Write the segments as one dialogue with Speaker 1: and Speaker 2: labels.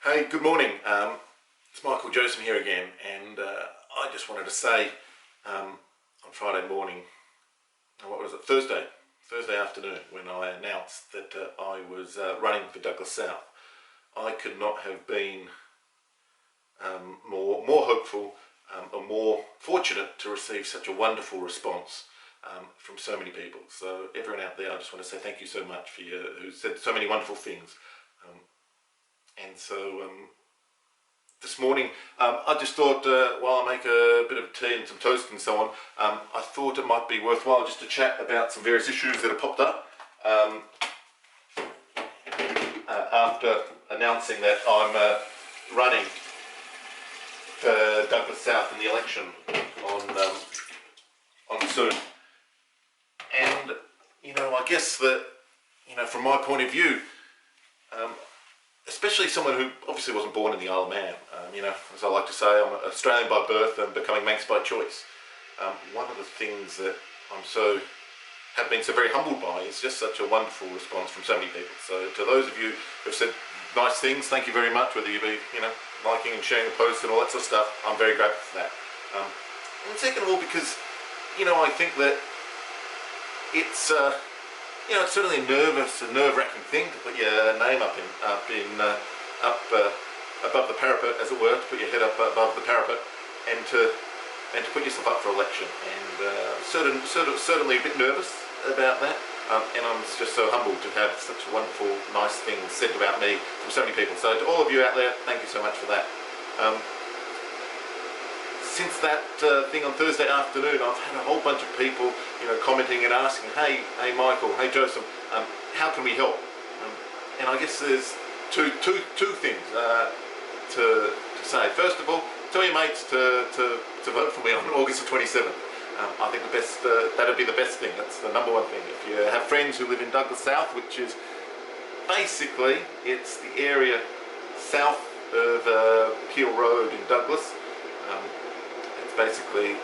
Speaker 1: Hey, good morning. It's Michael Josem here again, and I just wanted to say on Friday morning, what was it, Thursday afternoon, when I announced that I was running for Douglas South, I could not have been more hopeful or more fortunate to receive such a wonderful response from so many people. So everyone out there, I just want to say thank you so much for you, who said so many wonderful things. And so this morning, I just thought, while I make a bit of tea and some toast and so on, I thought it might be worthwhile just to chat about some various issues that have popped up after announcing that I'm running for Douglas South in the election on soon. And, I guess that, from my point of view, especially someone who obviously wasn't born in the Isle of Man, as I like to say, I'm Australian by birth and becoming Manx by choice. One of the things that have been so very humbled by is just such a wonderful response from so many people. So to those of you who have said nice things, thank you very much, whether you be, liking and sharing the posts and all that sort of stuff, I'm very grateful for that. And second of all, because, I think that it's certainly a nerve-wracking thing to put your name up above the parapet, as it were, to put your head up above the parapet, and to put yourself up for election. And certainly a bit nervous about that. And I'm just so humbled to have such wonderful, nice things said about me from so many people. So to all of you out there, thank you so much for that. Since that thing on Thursday afternoon, I've had a whole bunch of people, commenting and asking, hey Michael, hey Josem, how can we help? And I guess there's two things to say. First of all, tell your mates to vote for me on August the 27th. I think that'd be the best thing. That's the number one thing. If you have friends who live in Douglas South, which is basically, it's the area south of Peel Road in Douglas. It's basically,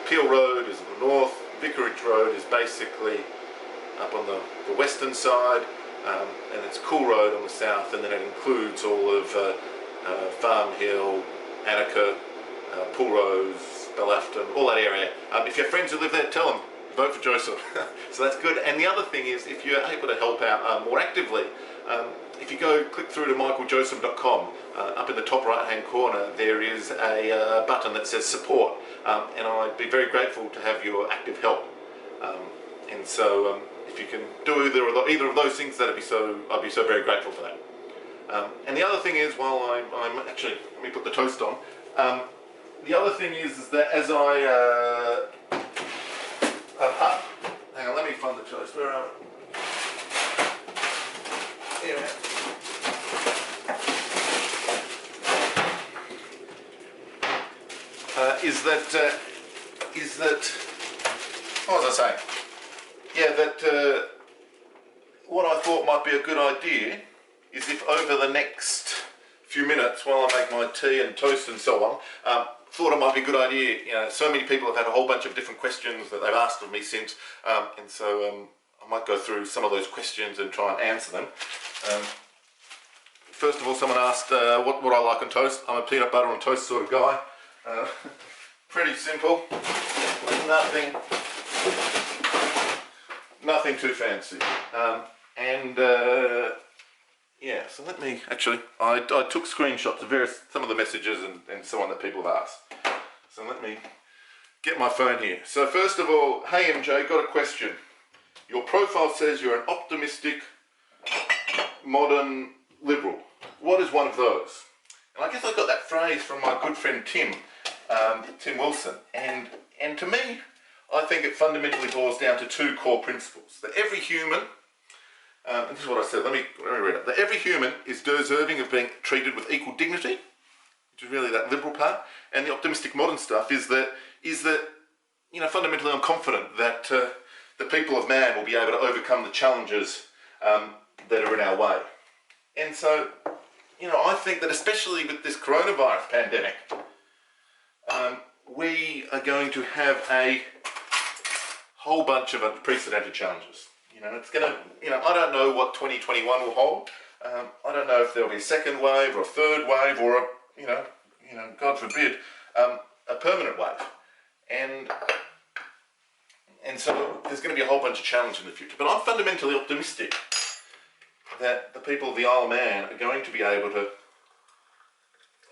Speaker 1: Peel Road is in the north, Vicarage Road is basically up on the western side, and it's Cool Road on the south, and then it includes all of Farm Hill, Annika, Pulrose, Belafton, all that area. If you have friends who live there, tell them, vote for Joseph. So that's good. And the other thing is, if you're able to help out more actively, if you click through to michaeljosem.com, up in the top right hand corner there is a button that says support, and I'd be very grateful to have your active help. And so if you can do either of those things, I'd be so very grateful for that. And the other thing is, while I'm actually, let me put the toast on. The other thing is that as I hang on, let me find the toast. Where are we? Here we are. What was I saying? Yeah, that what I thought might be a good idea is if over the next few minutes, while I make my tea and toast and so on, thought it might be a good idea. So many people have had a whole bunch of different questions that they've asked of me since, and so I might go through some of those questions and try and answer them. First of all, someone asked what I like on toast. I'm a peanut butter on toast sort of guy. Pretty simple. Nothing too fancy. Yeah, so let me actually, I took screenshots of some of the messages and so on that people have asked. So let me get my phone here. So first of all, hey MJ, got a question. Your profile says you're an optimistic, modern liberal. What is one of those? And I guess I got that phrase from my good friend Tim Wilson. And to me, I think it fundamentally boils down to two core principles. That every human, and this is what I said, let me read it. That every human is deserving of being treated with equal dignity, which is really that liberal part. And the optimistic modern stuff is that fundamentally I'm confident that the people of man will be able to overcome the challenges that are in our way. And so, I think that especially with this coronavirus pandemic, we are going to have a whole bunch of unprecedented challenges. It's going to, I don't know what 2021 will hold. I don't know if there'll be a second wave or a third wave or a, God forbid, a permanent wave. And so there's going to be a whole bunch of challenges in the future. But I'm fundamentally optimistic that the people of the Isle of Man are going to be able to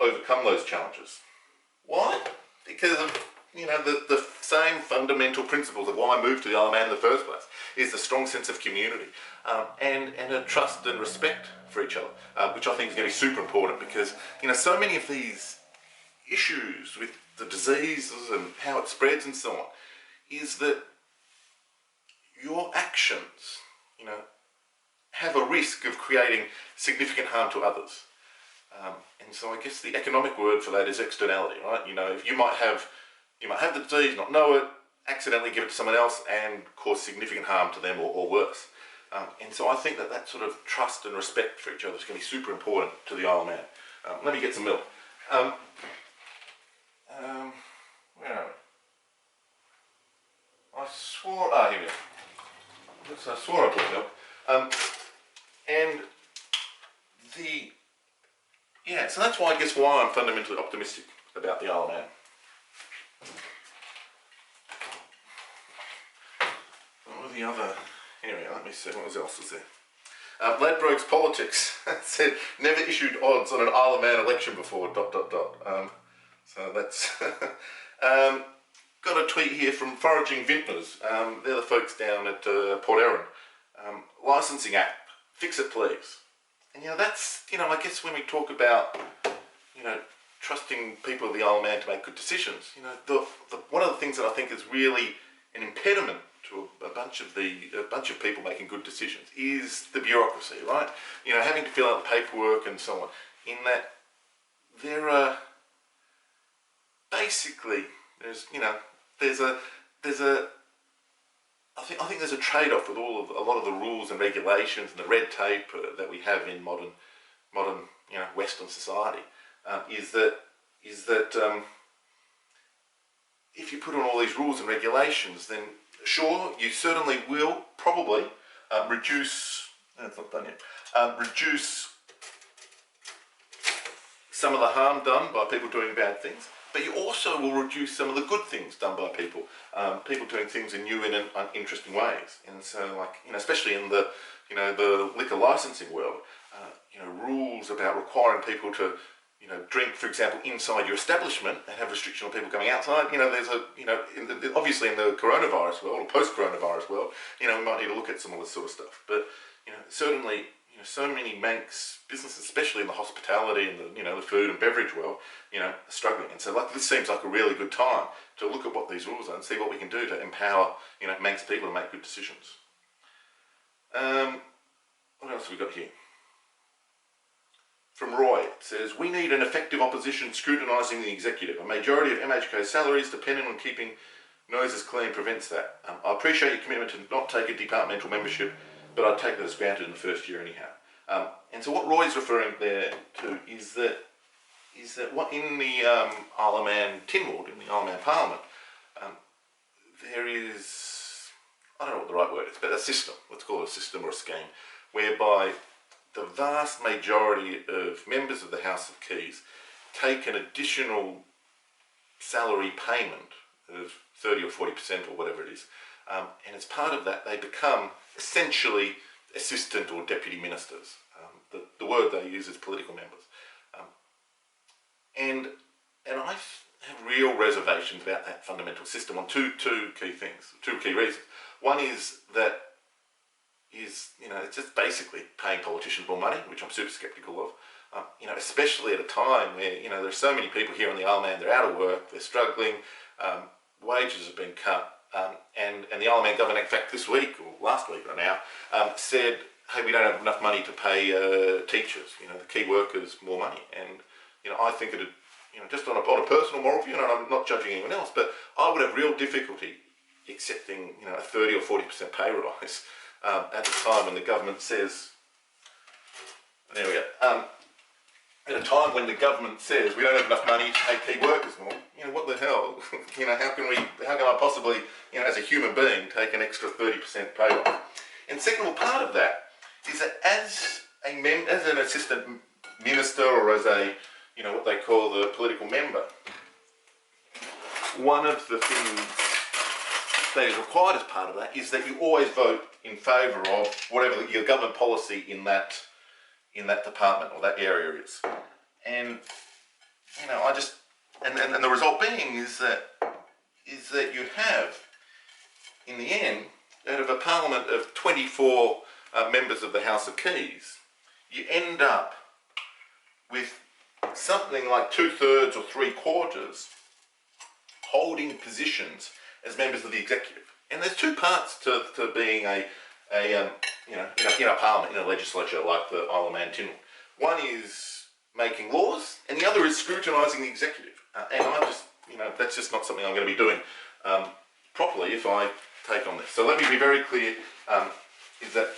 Speaker 1: overcome those challenges. Why? Because of the same fundamental principles of why I moved to the Isle of Man in the first place is the strong sense of community and a trust and respect for each other, which I think is going to be super important because so many of these issues with the diseases and how it spreads and so on is that your actions have a risk of creating significant harm to others. And so I guess the economic word for that is externality, right? If you might have the disease, not know it, accidentally give it to someone else and cause significant harm to them or worse. And so I think that sort of trust and respect for each other is going to be super important to the Isle of Man. Let me get some milk. Where are we? I swore, here we go. I swore I put milk. So that's why I'm fundamentally optimistic about the Isle of Man. What were the other? Anyway, let me see, what else was there? Ladbrokes Politics said, never issued odds on an Isle of Man election before, ... So that's... got a tweet here from Foraging Vintners. They're the folks down at Port Erin. Licensing app, fix it please. And that's, I guess when we talk about, trusting people of the Isle of Man to make good decisions, one of the things that I think is really an impediment to a bunch of people making good decisions is the bureaucracy, right? Having to fill out the paperwork and so on. In that there are basically I think there's a trade-off with a lot of the rules and regulations and the red tape that we have in modern Western society. Is that if you put on all these rules and regulations, then sure, you certainly will probably reduce. It's not done yet. Reduce some of the harm done by people doing bad things. But you also will reduce some of the good things done by people, people doing things in new and interesting ways. And so, especially in the liquor licensing world, rules about requiring people to, drink, for example, inside your establishment and have restriction on people coming outside. There's obviously in the coronavirus world or post-coronavirus world, we might need to look at some of this sort of stuff. But certainly. So many Manx businesses, especially in the hospitality and the food and beverage world, are struggling. And so this seems like a really good time to look at what these rules are and see what we can do to empower, Manx people to make good decisions. What else have we got here? From Roy, it says, we need an effective opposition scrutinising the executive. A majority of MHK's salaries depending on keeping noses clean prevents that. I appreciate your commitment to not take a departmental membership, but I'd take that as granted in the first year anyhow. And so what Roy's referring there to is that what in the Isle of Man Tynwald, in the Isle of Man Parliament, there is, I don't know what the right word is, but a system, let's call it a system or a scheme, whereby the vast majority of members of the House of Keys take an additional salary payment of 30 or 40% or whatever it is, and as part of that they become essentially assistant or deputy ministers. The word they use is political members. And I have real reservations about that fundamental system on two key things, two key reasons. One is that it's just basically paying politicians more money, which I'm super sceptical of. Especially at a time where there's so many people here in the Isle of Man, they're out of work, they're struggling, wages have been cut. And the Isle of Man government, in fact, this week, or last week right now, said, hey, we don't have enough money to pay teachers, the key workers, more money. And, I think it, just on a personal moral view, and I'm not judging anyone else, but I would have real difficulty accepting, a 30 or 40% pay rise at the time when the government says, there we go, at a time when the government says we don't have enough money to pay key workers more, what the hell? How can I possibly, as a human being, take an extra 30% pay rise? And second of all, part of that is that as as an assistant minister or as a, what they call the political member, one of the things that is required as part of that is that you always vote in favour of whatever your government policy in that department or that area is. And and the result being is that you have, in the end, out of a parliament of 24 members of the House of Keys, you end up with something like 2/3 or 3/4 holding positions as members of the executive. And there's two parts to being in a parliament, in a legislature like the Isle of Man Tynwald. One is making laws, and the other is scrutinising the executive. And I just, that's just not something I'm going to be doing properly if I take on this. So let me be very clear, is that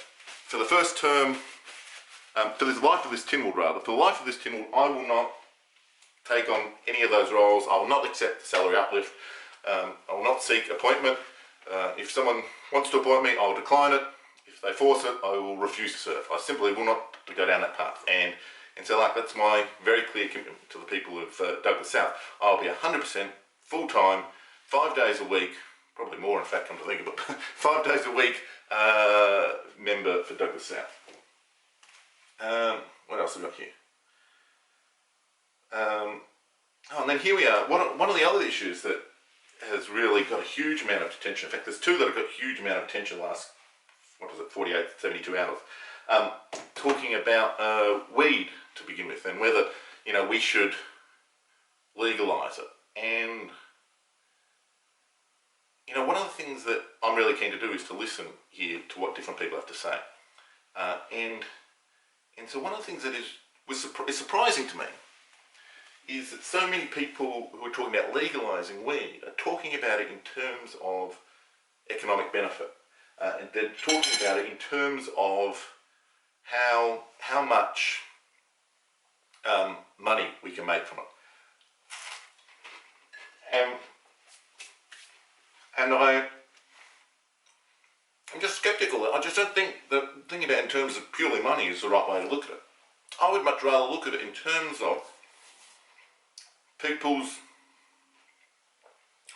Speaker 1: for the first term, for the life of this Tynwald rather, for the life of this Tynwald, I will not take on any of those roles. I will not accept the salary uplift. I will not seek appointment. If someone wants to appoint me, I will decline it. If they force it, I will refuse to serve. I simply will not go down that path. And so that's my very clear commitment to the people of Douglas South. I'll be 100% full-time, 5 days a week, probably more in fact, come to think of it, 5 days a week member for Douglas South. What else have we got here? And then here we are. One of the other issues that has really got a huge amount of attention, in fact there's two that have got a huge amount of attention last, 48, 72 hours, talking about weed to begin with, and whether, we should legalise it. And, one of the things that I'm really keen to do is to listen here to what different people have to say. And so one of the things that is surprising to me is that so many people who are talking about legalising weed are talking about it in terms of economic benefit. And they're talking about it in terms of how much money we can make from it. And I'm just sceptical. I just don't think that thinking about it in terms of purely money is the right way to look at it. I would much rather look at it in terms of people's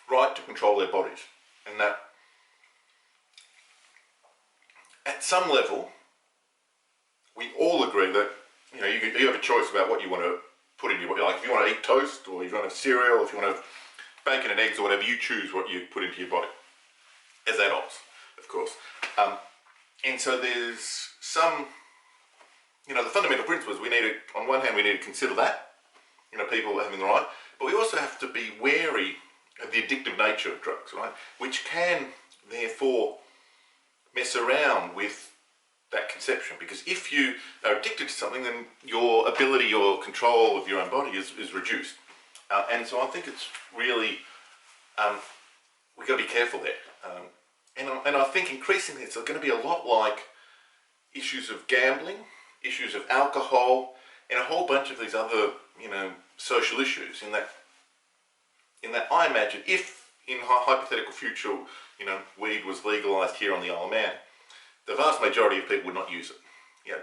Speaker 1: right to control their bodies, and that at some level we all agree that you have a choice about what you want to put in your body. Like if you want to eat toast, or if you want to have cereal, if you want to have bacon and eggs or whatever, you choose what you put into your body as adults, of course. And so there's some, the fundamental principles we need to, on one hand we need to consider that, people having the right, but we also have to be wary of the addictive nature of drugs, right? Which can therefore mess around with that conception, because if you are addicted to something, then your ability, your control of your own body is reduced. And so I think it's really, we've got to be careful there. And I think increasingly it's going to be a lot like issues of gambling, issues of alcohol, and a whole bunch of these other, social issues, in that I imagine if in a hypothetical future, weed was legalised here on the Isle of Man, the vast majority of people would not use it.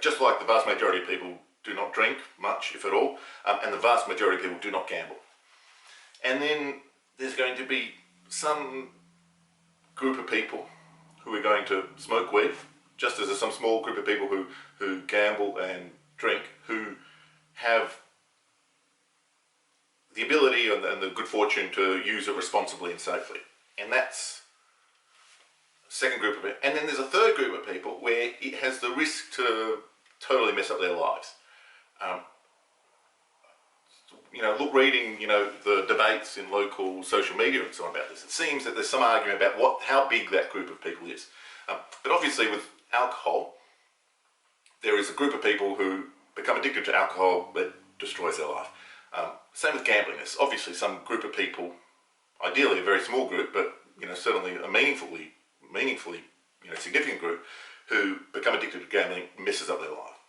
Speaker 1: Just like the vast majority of people do not drink much, if at all, and the vast majority of people do not gamble. And then there's going to be some group of people who are going to smoke weed, just as there's some small group of people who gamble and drink, who have the ability and the good fortune to use it responsibly and safely. And that's the second group of it. And then there's a third group of people where it has the risk to totally mess up their lives. Reading, the debates in local social media and so on about this, it seems that there's some argument about how big that group of people is. But obviously with alcohol, there is a group of people who become addicted to alcohol that destroys their life. Same with gambling. There's obviously some group of people, ideally a very small group, but certainly a meaningfully significant group, who become addicted to gambling, messes up their life.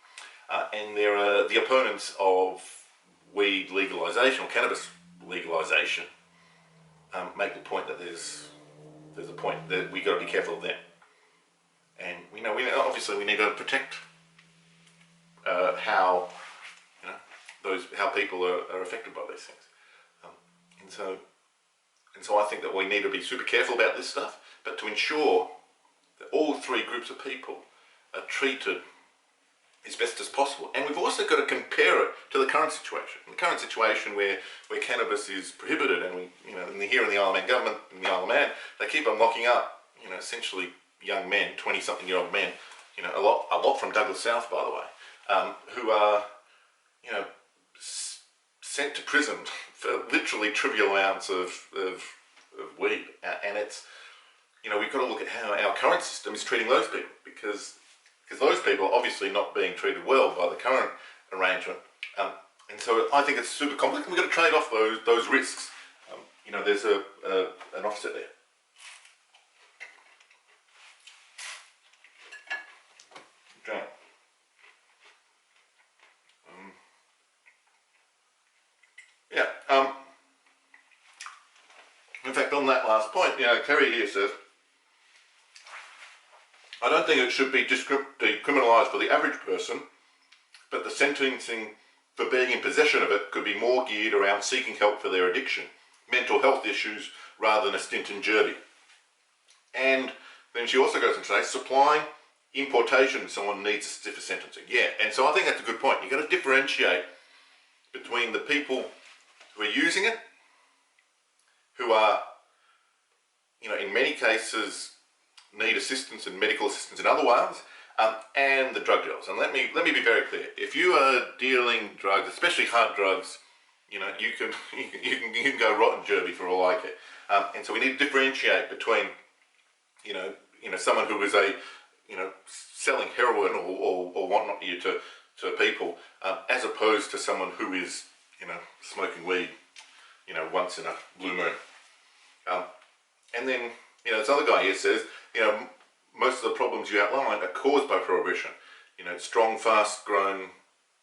Speaker 1: And there are the opponents of weed legalisation or cannabis legalisation make the point that there's a point that we got to be careful of them. And we obviously we need to protect how how people are affected by these things. And so I think that we need to be super careful about this stuff, but to ensure that all three groups of people are treated as best as possible. And we've also got to compare it to the current situation. The current situation where cannabis is prohibited, and here in the Isle of Man government, in the Isle of Man, they keep on locking up, essentially young men, 20-something-year-old men, a lot from Douglas South, by the way, who are, sent to prison for literally trivial amounts of weed. And it's, we've got to look at how our current system is treating those people, because those people are obviously not being treated well by the current arrangement. And so I think it's super complex, and we've got to trade off those risks. There's an offset there. Okay. In fact, on that last point, Kerry here says, I don't think it should be decriminalised for the average person, but the sentencing for being in possession of it could be more geared around seeking help for their addiction, mental health issues, rather than a stint in Derby. And then she also goes on to say, supplying importation, someone needs a stiffer sentencing. Yeah, and so I think that's a good point. You've got to differentiate between the people who are using it, who are, in many cases need assistance and medical assistance in other ways, and the drug dealers. And let me be very clear. If you are dealing drugs, especially hard drugs, you can go rotten Derby for all I care. And so we need to differentiate between, someone who is selling heroin or whatnot to people, as opposed to someone who is, smoking weed, once in a blue moon. And then, this other guy here says, most of the problems you outline are caused by prohibition. Strong, fast-grown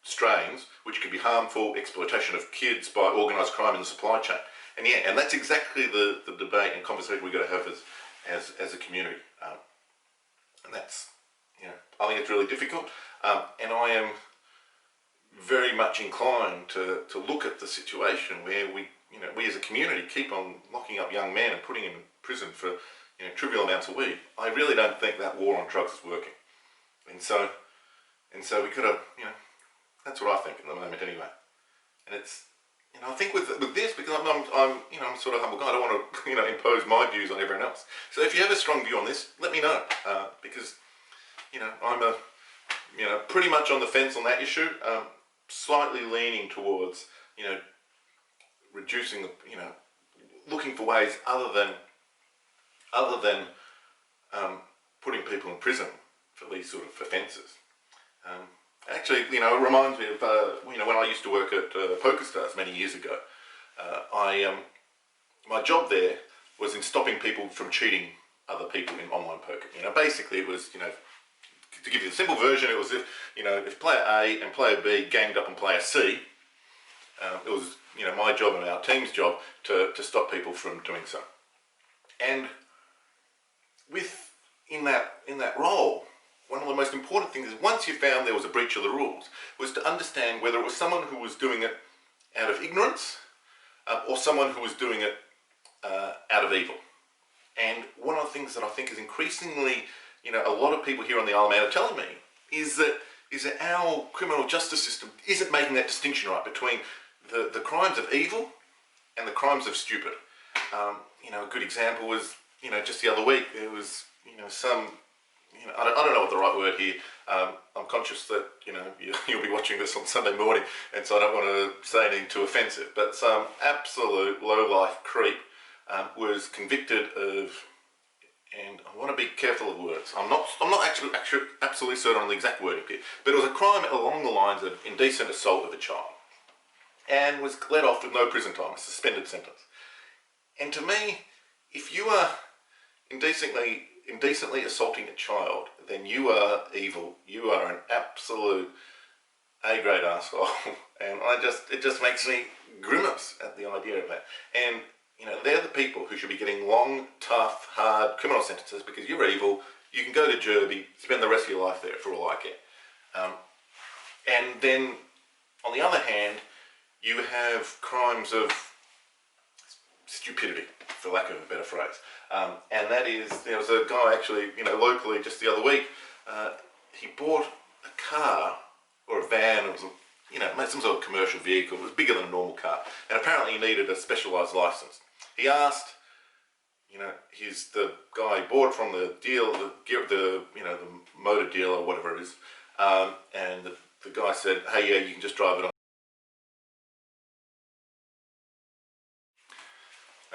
Speaker 1: strains, which can be harmful, exploitation of kids by organised crime in the supply chain. And yeah, and that's exactly the debate and conversation we've got to have as a community. And that's, I think it's really difficult. And I am very much inclined to look at the situation where we as a community keep on locking up young men and putting them in prison for trivial amounts of weed. I really don't think that war on drugs is working. And so we could have, that's what I think at the moment anyway. And it's, I think with this, because I'm sort of humble guy, I don't want to, impose my views on everyone else. So if you have a strong view on this, let me know, because, I'm pretty much on the fence on that issue, slightly leaning towards, reducing the, looking for ways other than putting people in prison for these sort of offences. Actually, it reminds me of when I used to work at PokerStars many years ago. My job there was in stopping people from cheating other people in online poker. Basically it was, to give you the simple version, it was if player A and player B ganged up on player C, it was my job and our team's job to stop people from doing so. And in that role, one of the most important things is once you found there was a breach of the rules, was to understand whether it was someone who was doing it out of ignorance or someone who was doing it out of evil. And one of the things that I think is increasingly, a lot of people here on the Isle of Man are telling me is that our criminal justice system isn't making that distinction right between the crimes of evil and the crimes of stupid. A good example was, just the other week, there was, some, I don't know what the right word here. I'm conscious that, you'll be watching this on Sunday morning, and so I don't want to say anything too offensive, but some absolute low-life creep was convicted of, and I want to be careful of words. I'm not actually absolutely certain on the exact wording here, but it was a crime along the lines of indecent assault of a child, and was let off with no prison time, a suspended sentence. And to me, if you are indecently assaulting a child, then you are evil. You are an absolute A-grade asshole, and it just makes me grimace at the idea of that. And they're the people who should be getting long, tough, hard criminal sentences because you're evil. You can go to Derby, spend the rest of your life there for all I care. And then, on the other hand, you have crimes of stupidity, for lack of a better phrase. And that is, there was a guy actually, locally just the other week, he bought a car, or a van, it was some sort of commercial vehicle. It was bigger than a normal car, and apparently he needed a specialised licence. He asked, the guy he bought from the deal, the motor dealer or whatever it is, and the guy said, "Hey, yeah, you can just drive it on."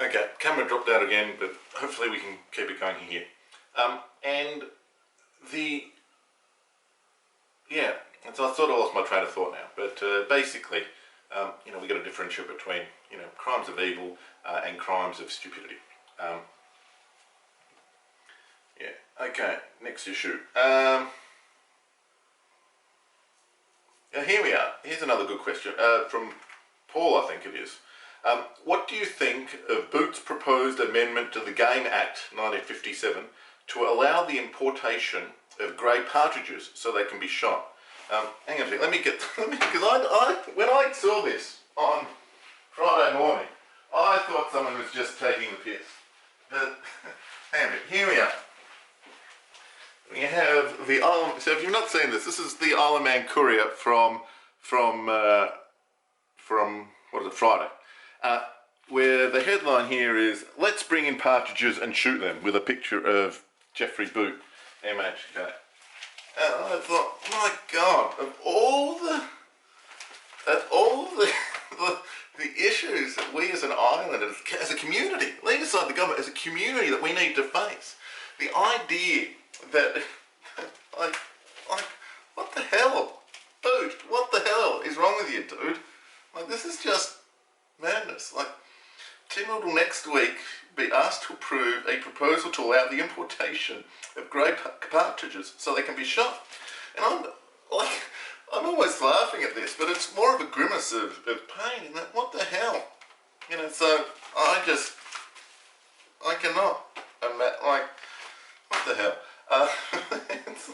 Speaker 1: Okay, camera dropped out again, but hopefully we can keep it going here. And so I sort of lost my train of thought now, but basically, we got to differentiate between, crimes of evil and crimes of stupidity. Okay, next issue. Here we are. Here's another good question from Paul, I think it is. What do you think of Boot's proposed amendment to the Game Act 1957 to allow the importation of grey partridges so they can be shot? Hang on a second, because when I saw this on Friday morning, I thought someone was just taking the piss. But, hang on a minute, here we are. We have the so if you've not seen this, this is the Isle of Man Courier from what is it, Friday, where the headline here is, "Let's bring in partridges and shoot them," with a picture of Jeffrey Boot, MHK. And I thought, my God, of all the issues that we as an island, as a community, leave aside the government, as a community that we need to face, the idea that, what the hell, Boot, what the hell is wrong with you, dude? This is just madness. Tim will next week be asked to approve a proposal to allow the importation of grey partridges so they can be shot. And I'm almost laughing at this, but it's more of a grimace of pain in that, what the hell? So I cannot imagine, what the hell? It's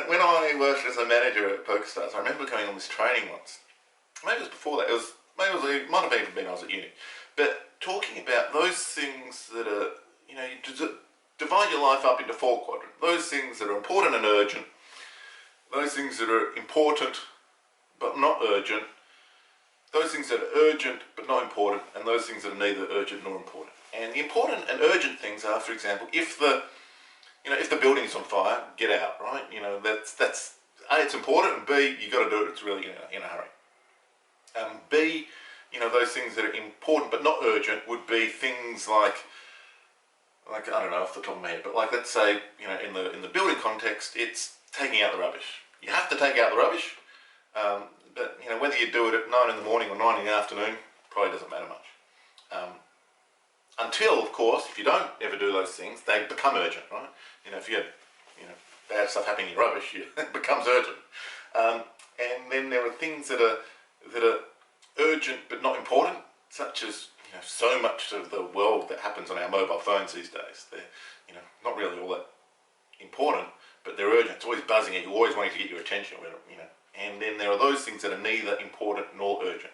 Speaker 1: when I worked as a manager at PokerStars, I remember going on this training once. Maybe it was before that, it might have even been I was at uni. But talking about those things that are, you divide your life up into 4 quadrants. Those things that are important and urgent, those things that are important but not urgent, those things that are urgent but not important, and those things that are neither urgent nor important. And the important and urgent things are, for example, if the building's on fire, get out, right? That's A, it's important, and B, you got to do it. It's really in a hurry. B, those things that are important but not urgent would be things like I don't know off the top of my head, but let's say in the building context, it's taking out the rubbish. You have to take out the rubbish, but whether you do it at 9 in the morning or 9 in the afternoon probably doesn't matter much. Until, of course, if you don't ever do those things, they become urgent, right? If you have bad stuff happening in your rubbish, it becomes urgent. And then there are things that are urgent but not important, such as so much of the world that happens on our mobile phones these days. They're not really all that important, but they're urgent. It's always buzzing at you, always wanting to get your attention. And then there are those things that are neither important nor urgent.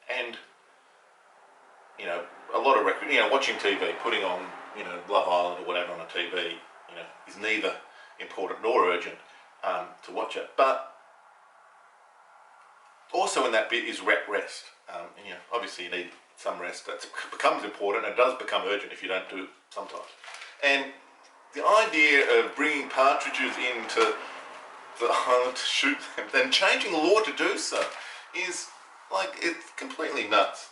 Speaker 1: And a lot of watching TV, putting on Love Island or whatever on a TV, is neither important nor urgent to watch it. But also in that bit is rest. Obviously you need some rest. That becomes important and does become urgent if you don't do it sometimes. And the idea of bringing partridges into the island to shoot them, then changing the law to do so, is it's completely nuts.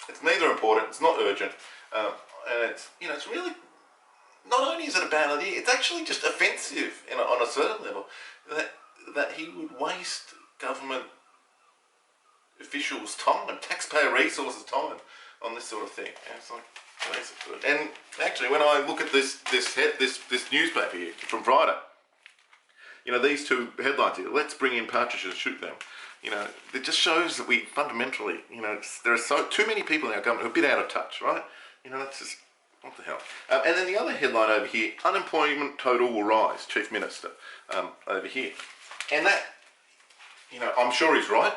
Speaker 1: It's neither important, it's not urgent, and it's really, not only is it a bad idea, it's actually just offensive on a certain level that he would waste government officials' time and taxpayer resources' time on this sort of thing. And it's basically. And actually, when I look at this newspaper here from Friday, these 2 headlines here, "Let's bring in partridges and shoot them." It just shows that we fundamentally, there are too many people in our government who are a bit out of touch, right? It's just What the hell? And then the other headline over here, unemployment total will rise, Chief Minister, over here. And that, you know, I'm sure he's right.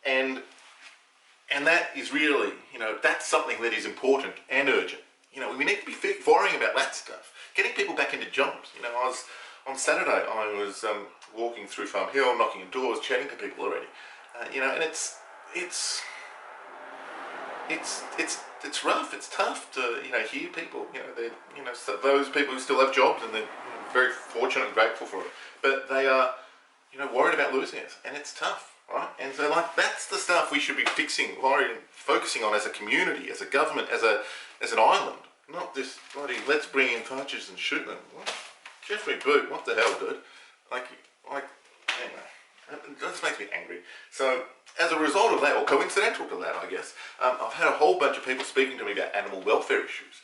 Speaker 1: And that is really, you know, that's something that is important and urgent. You know, we need to be worrying about that stuff. Getting people back into jobs. You know, on Saturday, I was walking through Farm Hill, knocking on doors, chatting to people already. You know, and it's rough. It's tough to, you know, hear people. You know, those people who still have jobs, and they're very fortunate and grateful for it. But they are, you know, worried about losing it, and it's tough. Right? And so, like, that's the stuff we should be focusing on as a community, as a government, as an island. Not this bloody, let's bring in fudges and shoot them. What? Jeffrey Boot, what the hell, dude? Like, anyway, it just makes me angry. So, as a result of that, or coincidental to that, I guess, I've had a whole bunch of people speaking to me about animal welfare issues.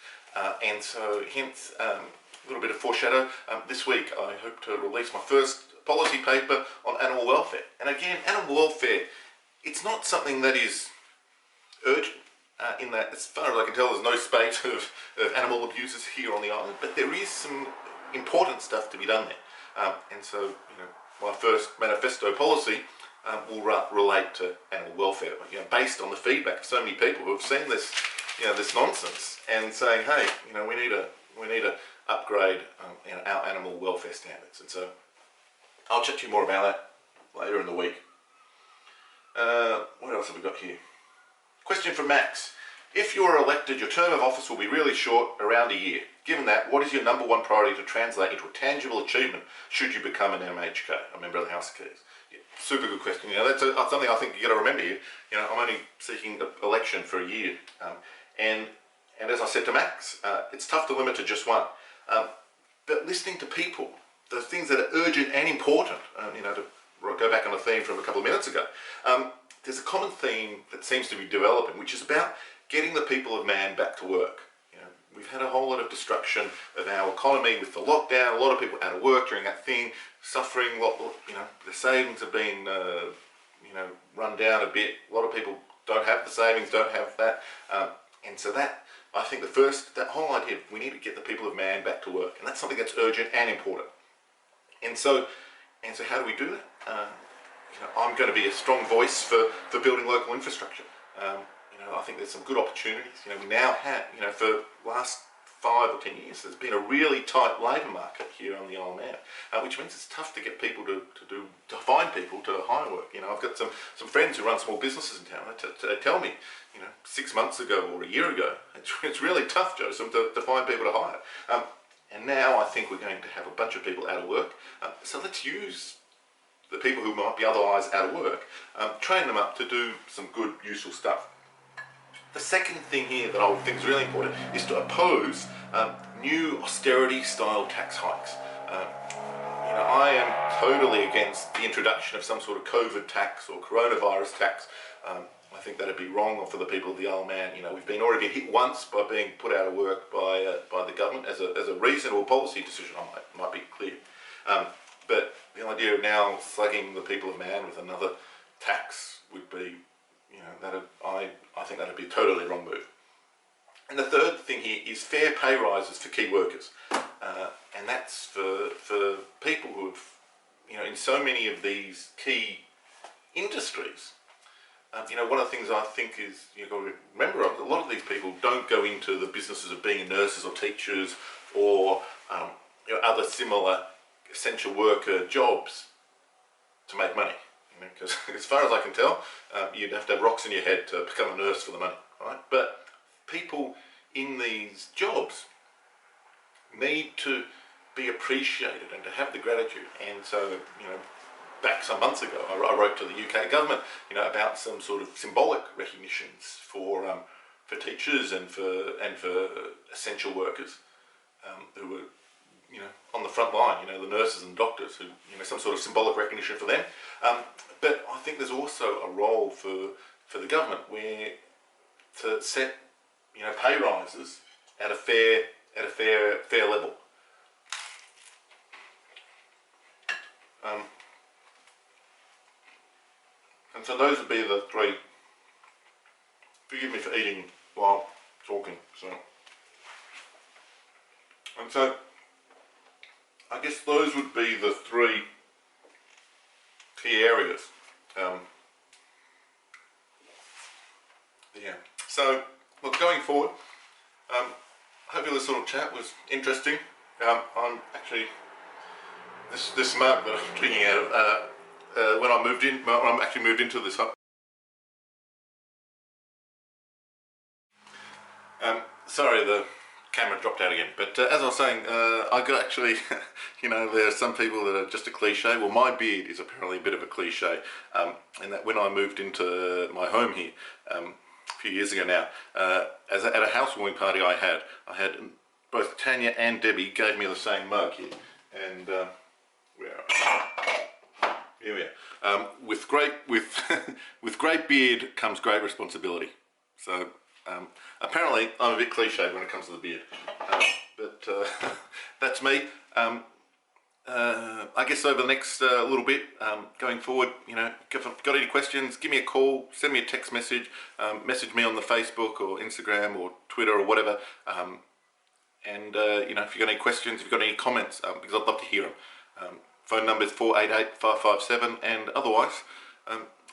Speaker 1: And so, hence, a little bit of foreshadow. This week, I hope to release my first policy paper on animal welfare. And again, animal welfare, it's not something that is urgent, in that, as far as I can tell, there's no spate of animal abusers here on the island, but there is some important stuff to be done there. And so, you know, my first manifesto policy will relate to animal welfare, you know, based on the feedback of so many people who have seen this, you know, this nonsense, and saying, hey, you know, we need to upgrade you know, our animal welfare standards. And so I'll chat to you more about that later in the week. What else have we got here? Question from Max. If you are elected, your term of office will be really short, around a year. Given that, what is your number one priority to translate into a tangible achievement should you become an MHK, a member of the House of Keys? Yeah, super good question. You know, that's something I think you got to remember here. You know, I'm only seeking election for a year. And as I said to Max, it's tough to limit to just one. But listening to people, the things that are urgent and important, you know, to go back on a theme from a couple of minutes ago, there's a common theme that seems to be developing, which is about getting the people of man back to work. You know, we've had a whole lot of destruction of our economy with the lockdown, a lot of people out of work during that thing, suffering, you know, the savings have been, you know, run down a bit. A lot of people don't have the savings, don't have that. And so that, I think that whole idea, we need to get the people of man back to work. And that's something that's urgent and important. And so how do we do that? You know, I'm going to be a strong voice for building local infrastructure. You know, I think there's some good opportunities. You know, we now have, you know, for the last 5 or 10 years, there's been a really tight labour market here on the Isle of Man, which means it's tough to get people to find people to hire work. You know, I've got some friends who run small businesses in town. They tell me, you know, 6 months ago or a year ago, it's really tough, Josem, to find people to hire. And now I think we're going to have a bunch of people out of work. So let's use the people who might be otherwise out of work, train them up to do some good, useful stuff. The second thing here that I think is really important is to oppose new austerity-style tax hikes. You know, I am totally against the introduction of some sort of COVID tax or coronavirus tax. I think that'd be wrong for the people of the Isle of Man. You know, we've already been hit once by being put out of work by the government as a reasonable policy decision. I might be clear, but the idea of now slugging the people of Man with another tax would be, you know, I think that'd be a totally wrong move. And the third thing here is fair pay rises for key workers, and that's for people who have, you know, in so many of these key industries. You know, one of the things I think is, you've got to remember, a lot of these people don't go into the businesses of being nurses or teachers or you know, other similar essential worker jobs to make money. You know, because as far as I can tell, you'd have to have rocks in your head to become a nurse for the money, right? But people in these jobs need to be appreciated and to have the gratitude. And so, you know, back some months ago, I wrote to the UK government, you know, about some sort of symbolic recognitions for teachers and for essential workers who were, you know, on the front line. You know, the nurses and doctors who, you know, some sort of symbolic recognition for them. But I think there's also a role for the government where to set, you know, pay rises at a fair level. And so those would be the three. Forgive me for eating while talking. So And so I guess those would be the three key areas. Yeah. So look, going forward, hopefully this little chat was interesting. I'm actually this mug that I'm drinking out of. When I moved in, I'm actually moved into this hut. Sorry, the camera dropped out again. But as I was saying, I got actually, you know, there are some people that are just a cliche. Well, my beard is apparently a bit of a cliche. And that when I moved into my home here a few years ago now, at a housewarming party I had both Tanya and Debbie gave me the same mug here, and here we are. With great beard comes great responsibility. So. Apparently I'm a bit cliched when it comes to the beard, but that's me. I guess over the next little bit, going forward, you know, if you've got any questions, give me a call, send me a text message, message me on the Facebook or Instagram or Twitter or whatever, and you know, if you've got any questions, if you've got any comments, because I'd love to hear them. Phone number is 488-557, and otherwise,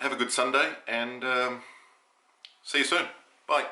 Speaker 1: have a good Sunday, and see you soon. Bye.